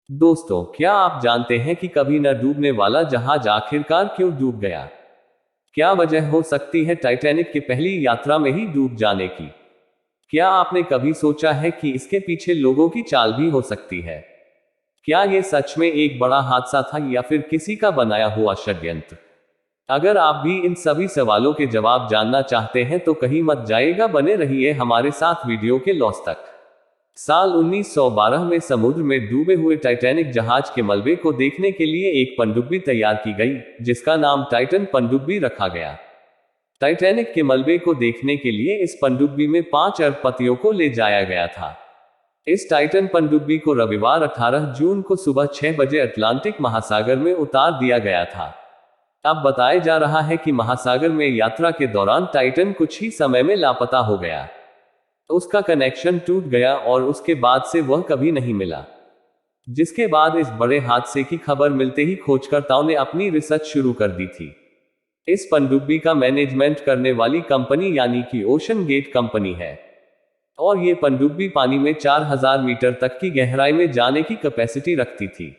दोस्तों, क्या आप जानते हैं कि कभी न डूबने वाला जहाज आखिरकार क्यों डूब गया? क्या वजह हो सकती है टाइटैनिक की पहली यात्रा में ही डूब जाने की? क्या आपने कभी सोचा है कि इसके पीछे लोगों की चाल भी हो सकती है? क्या ये सच में एक बड़ा हादसा था या फिर किसी का बनाया हुआ षड्यंत्र? अगर आप भी इन सभी सवालों के जवाब जानना चाहते हैं तो कहीं मत जाइएगा, बने रहिए हमारे साथ वीडियो के लॉस तक। साल 1912 में समुद्र में डूबे हुए टाइटैनिक जहाज के मलबे को देखने के लिए एक पनडुब्बी तैयार की गई, जिसका नाम टाइटन पनडुब्बी रखा गया। टाइटैनिक के मलबे को देखने के लिए इस पनडुब्बी में 5 अरबपतियों को ले जाया गया था। इस टाइटन पनडुब्बी को रविवार 18 जून को सुबह 6 बजे अटलांटिक महासागर में उतार दिया गया था। अब बताया जा रहा है कि महासागर में यात्रा के दौरान टाइटन कुछ ही समय में लापता हो गया। उसका कनेक्शन टूट गया और उसके बाद से वह कभी नहीं मिला। जिसके बाद इस बड़े हादसे की खबर मिलते ही खोजकर्ताओं ने अपनी रिसर्च शुरू कर दी थी। इस पनडुब्बी का मैनेजमेंट करने वाली कंपनी यानी कि ओशन गेट कंपनी है। और ये पनडुब्बी पानी में 4000 मीटर तक की गहराई में जाने की कैपेसिटी रखती थी।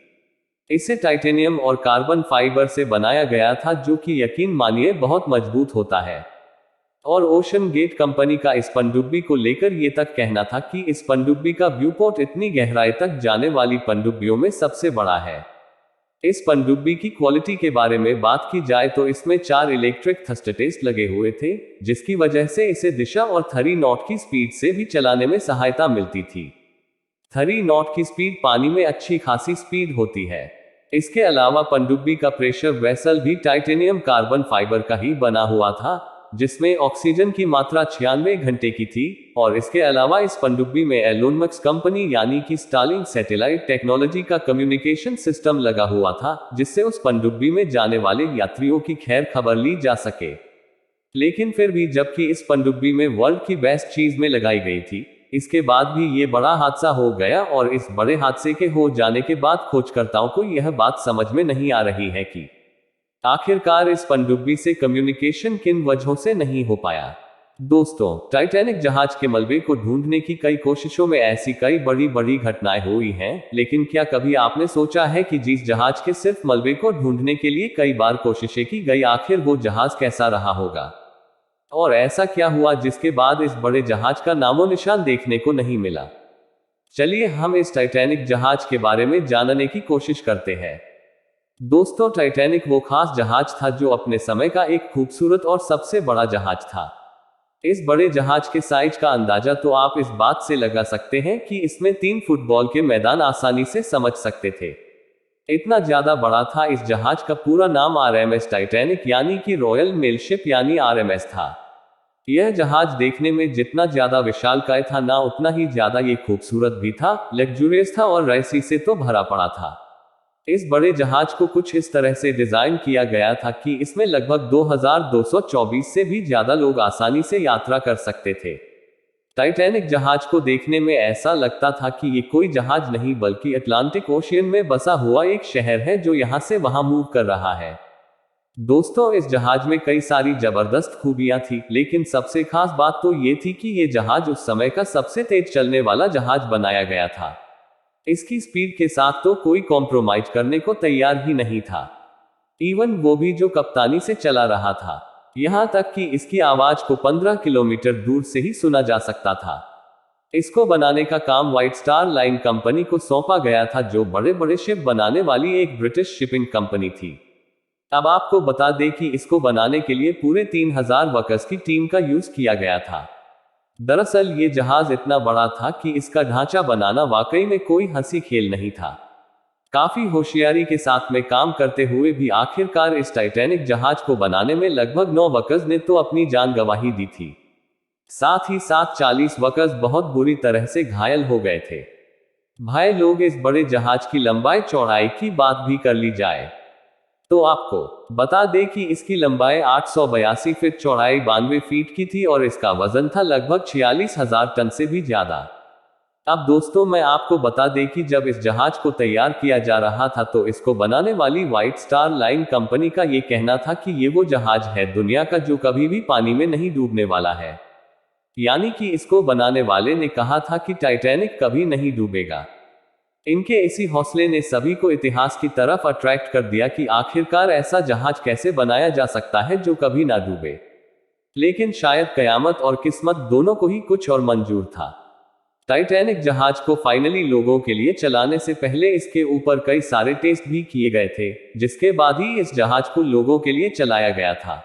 इसे टाइटेनियम और कार्बन फाइबर से बनाया गया था, जो कि यकीन मानिए बहुत मजबूत होता है। और ओशन गेट कंपनी का इस पनडुब्बी को लेकर यह तक कहना था कि इस पनडुब्बी का व्यूपोर्ट इतनी गहराई तक जाने वाली पनडुब्बियों में सबसे बड़ा है। इस पनडुब्बी की क्वालिटी के बारे में बात की जाए तो इसमें 4 इलेक्ट्रिक थर्स्टेटेस्ट लगे हुए थे, जिसकी वजह से इसे दिशा और 3 नॉट की स्पीड से भी चलाने में सहायता मिलती थी। 3 नॉट की स्पीड पानी में अच्छी खासी स्पीड होती है। इसके अलावा पनडुब्बी का प्रेशर वेसल भी टाइटेनियम कार्बन फाइबर का ही बना हुआ था, जिसमें ऑक्सीजन की मात्रा 96 घंटे की थी। और इसके अलावा इस पनडुब्बी में एलोन मस्क कंपनी यानी कि स्टारलिंक सैटेलाइट टेक्नोलॉजी का कम्युनिकेशन सिस्टम लगा हुआ था, जिससे उस पनडुब्बी में जाने वाले यात्रियों की खैर खबर ली जा सके। लेकिन फिर भी जबकि इस पनडुब्बी में वर्ल्ड की बेस्ट चीज में लगाई गई थी, इसके बाद भी ये बड़ा हादसा हो गया। और इस बड़े हादसे के हो जाने के बाद खोजकर्ताओं को यह बात समझ में नहीं आ रही है कि आखिरकार इस पनडुब्बी से कम्युनिकेशन किन वजहों से नहीं हो पाया। दोस्तों, टाइटैनिक जहाज के मलबे को ढूंढने की कई कोशिशों में ऐसी कई बड़ी बड़ी घटनाएं हुई हैं, लेकिन क्या कभी आपने सोचा है कि जिस जहाज के सिर्फ मलबे को ढूंढने के लिए कई बार कोशिशें की गई, आखिर वो जहाज कैसा रहा होगा? और ऐसा क्या हुआ जिसके बाद इस बड़े जहाज का नामो निशान देखने को नहीं मिला? चलिए हम इस टाइटैनिक जहाज के बारे में जानने की कोशिश करते हैं। दोस्तों, टाइटैनिक वो खास जहाज था जो अपने समय का एक खूबसूरत और सबसे बड़ा जहाज था। इस बड़े जहाज के साइज का अंदाजा तो आप इस बात से लगा सकते हैं कि इसमें 3 फुटबॉल के मैदान आसानी से समझ सकते थे। इतना ज्यादा बड़ा था। इस जहाज का पूरा नाम आरएमएस टाइटैनिक यानी कि रॉयल मेल शिप यानी आरएमएस था। यह जहाज देखने में जितना ज्यादा विशालकाय था, ना उतना ही ज्यादा ये खूबसूरत भी था, लग्जूरियस था और रईसी से तो भरा पड़ा था। इस बड़े जहाज को कुछ इस तरह से डिजाइन किया गया था कि इसमें लगभग 2224 से भी ज्यादा लोग आसानी से यात्रा कर सकते थे। टाइटैनिक जहाज को देखने में ऐसा लगता था कि ये कोई जहाज नहीं बल्कि अटलांटिक ओशियन में बसा हुआ एक शहर है जो यहां से वहां मूव कर रहा है। दोस्तों, इस जहाज में कई सारी जबरदस्त खूबियां थी, लेकिन सबसे खास बात तो ये थी कि ये जहाज उस समय का सबसे तेज चलने वाला जहाज बनाया गया था। इसकी स्पीड के साथ तो कोई कॉम्प्रोमाइज करने को तैयार ही नहीं था, इवन वो भी जो कप्तानी से चला रहा था। यहां तक कि इसकी आवाज को 15 किलोमीटर दूर से ही सुना जा सकता था। इसको बनाने का काम व्हाइट स्टार लाइन कंपनी को सौंपा गया था, जो बड़े बड़े शिप बनाने वाली एक ब्रिटिश शिपिंग कंपनी थी। अब आपको बता दें कि इसको बनाने के लिए पूरे 3000 वर्कर्स की टीम का यूज किया गया था। दरअसल ये जहाज इतना बड़ा था कि इसका ढांचा बनाना वाकई में कोई हंसी खेल नहीं था। काफी होशियारी के साथ में काम करते हुए भी आखिरकार इस टाइटैनिक जहाज को बनाने में लगभग 9 वर्कर्स ने तो अपनी जान गंवाही दी थी। साथ ही साथ 40 वर्कर्स बहुत बुरी तरह से घायल हो गए थे। भाई लोग, इस बड़े जहाज की लंबाई चौड़ाई की बात भी कर ली जाए तो आपको बता दें कि इसकी लंबाई 882 फीट, चौड़ाई 92 फीट की थी और इसका वजन था लगभग 46,000 टन से भी ज्यादा। अब दोस्तों, मैं आपको बता दें कि जब इस जहाज को तैयार किया जा रहा था तो इसको बनाने वाली व्हाइट स्टार लाइन कंपनी का ये कहना था कि ये वो जहाज है दुनिया का जो कभी भी पानी में नहीं डूबने वाला है। यानी कि इसको बनाने वाले ने कहा था कि टाइटैनिक कभी नहीं डूबेगा। इनके इसी हौसले ने सभी को इतिहास की तरफ अट्रैक्ट कर दिया कि आखिरकार ऐसा जहाज कैसे बनाया जा सकता है जो कभी ना डूबे। लेकिन शायद कयामत और किस्मत दोनों को ही कुछ और मंजूर था। टाइटैनिक जहाज को फाइनली लोगों के लिए चलाने से पहले इसके ऊपर कई सारे टेस्ट भी किए गए थे, जिसके बाद ही इस जहाज को लोगों के लिए चलाया गया था।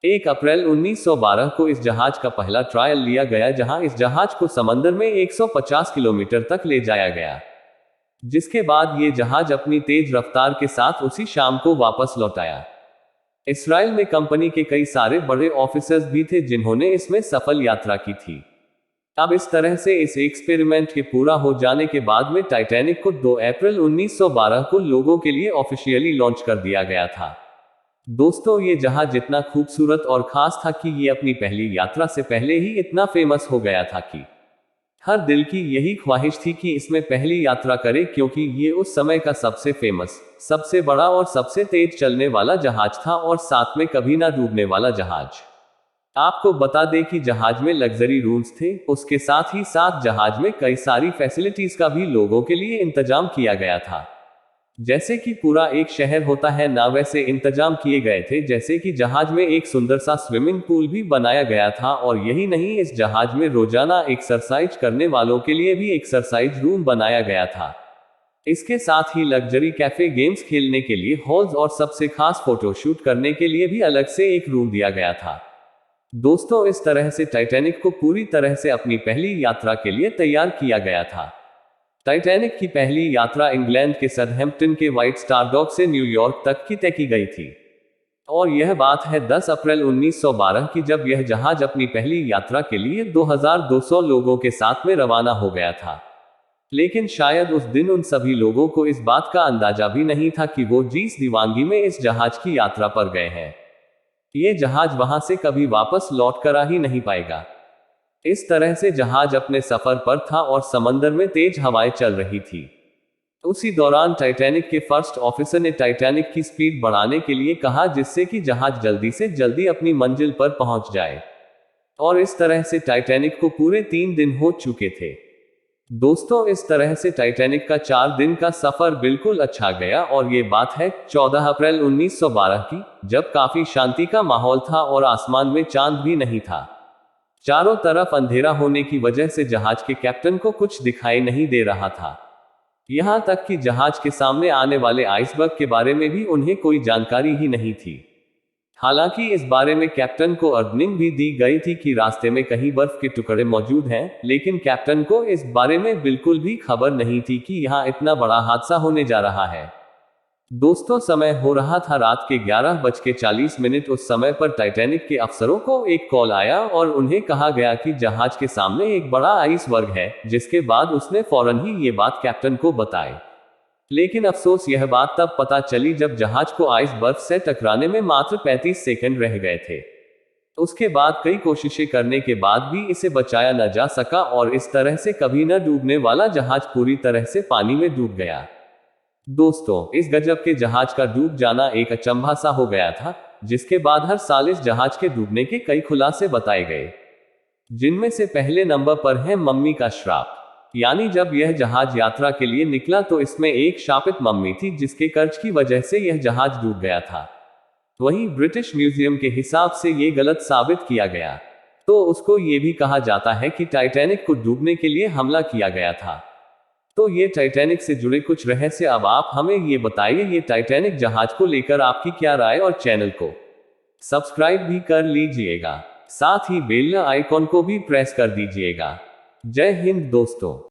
1 अप्रैल 1912 को इस जहाज का पहला ट्रायल लिया गया, जहां इस जहाज को समंदर में 150 किलोमीटर तक ले जाया गया, जिसके बाद ये जहाज अपनी तेज रफ्तार के साथ उसी शाम को वापस लौट आया। इसराइल में कंपनी के कई सारे बड़े ऑफिसर्स भी थे जिन्होंने इसमें सफल यात्रा की थी। अब इस तरह से इस एक्सपेरिमेंट के पूरा हो जाने के बाद में टाइटैनिक को 2 अप्रैल 1912 को लोगों के लिए ऑफिशियली लॉन्च कर दिया गया था। दोस्तों, ये जहाज इतना खूबसूरत और खास था कि ये अपनी पहली यात्रा से पहले ही इतना फेमस हो गया था कि हर दिल की यही ख्वाहिश थी कि इसमें पहली यात्रा करे, क्योंकि ये उस समय का सबसे फेमस, सबसे बड़ा और सबसे तेज चलने वाला जहाज था और साथ में कभी ना डूबने वाला जहाज। आपको बता दें कि जहाज में लग्जरी रूम्स थे, उसके साथ ही साथ जहाज में कई सारी फैसिलिटीज का भी लोगों के लिए इंतजाम किया गया था। जैसे कि पूरा एक शहर होता है ना, वैसे इंतजाम किए गए थे। जैसे कि जहाज में एक सुंदर सा स्विमिंग पूल भी बनाया गया था, और यही नहीं, इस जहाज में रोजाना एक्सरसाइज करने वालों के लिए भी एक्सरसाइज रूम बनाया गया था। इसके साथ ही लग्जरी कैफे, गेम्स खेलने के लिए हॉल्स और सबसे खास फोटोशूट करने के लिए भी अलग से एक रूम दिया गया था। दोस्तों, इस तरह से टाइटैनिक को पूरी तरह से अपनी पहली यात्रा के लिए तैयार किया गया था। टाइटैनिक की पहली यात्रा इंग्लैंड के सदहैम्पटन के व्हाइट स्टार डॉक से न्यूयॉर्क तक की तय की गई थी, और यह बात है 10 अप्रैल 1912 की, जब यह जहाज अपनी पहली यात्रा के लिए 2200 लोगों के साथ में रवाना हो गया था। लेकिन शायद उस दिन उन सभी लोगों को इस बात का अंदाजा भी नहीं था कि वो जिस दीवानगी में इस जहाज की यात्रा पर गए हैं, ये जहाज वहां से कभी वापस लौट कर आ ही नहीं पाएगा। इस तरह से जहाज अपने सफर पर था और समंदर में तेज हवाएं चल रही थी। उसी दौरान टाइटैनिक के फर्स्ट ऑफिसर ने टाइटैनिक की स्पीड बढ़ाने के लिए कहा, जिससे कि जहाज जल्दी से जल्दी अपनी मंजिल पर पहुंच जाए, और इस तरह से टाइटैनिक को पूरे 3 दिन हो चुके थे। दोस्तों, इस तरह से टाइटैनिक का 4 दिन का सफर बिल्कुल अच्छा गया, और ये बात है 14 अप्रैल 1912 की, जब काफी शांति का माहौल था और आसमान में चांद भी नहीं था। चारों तरफ अंधेरा होने की वजह से जहाज के कैप्टन को कुछ दिखाई नहीं दे रहा था। यहां तक कि जहाज के सामने आने वाले आइसबर्ग के बारे में भी उन्हें कोई जानकारी ही नहीं थी। हालांकि इस बारे में कैप्टन को अर्निंग भी दी गई थी कि रास्ते में कहीं बर्फ के टुकड़े मौजूद हैं, लेकिन कैप्टन को इस बारे में बिल्कुल भी खबर नहीं थी कि यहां इतना बड़ा हादसा होने जा रहा है। दोस्तों, समय हो रहा था रात के 11:40। उस समय पर टाइटैनिक के अफसरों को एक कॉल आया और उन्हें कहा गया कि जहाज के सामने एक बड़ा आइसबर्ग है, जिसके बाद उसने फौरन ही ये बात कैप्टन को बताई। लेकिन अफसोस, यह बात तब पता चली जब जहाज को आइसबर्ग से टकराने में मात्र 35 सेकंड रह गए थे। उसके बाद कई कोशिशें करने के बाद भी इसे बचाया न जा सका, और इस तरह से कभी न डूबने वाला जहाज पूरी तरह से पानी में डूब गया। दोस्तों, इस गजब के जहाज का डूब जाना एक अचंभा सा हो गया था, जिसके बाद हर साल इस जहाज के डूबने के कई खुलासे बताए गए, जिनमें से पहले नंबर पर है मम्मी का श्राप। यानी जब यह जहाज यात्रा के लिए निकला तो इसमें एक शापित मम्मी थी, जिसके कर्ज की वजह से यह जहाज डूब गया था। वहीं ब्रिटिश म्यूजियम के हिसाब से यह गलत साबित किया गया, तो उसको ये भी कहा जाता है कि टाइटैनिक को डूबने के लिए हमला किया गया था। तो ये टाइटैनिक से जुड़े कुछ रहस्य अब आप हमें ये बताइए, ये टाइटैनिक जहाज को लेकर आपकी क्या राय, और चैनल को सब्सक्राइब भी कर लीजिएगा, साथ ही बेल आइकॉन को भी प्रेस कर दीजिएगा। जय हिंद दोस्तों।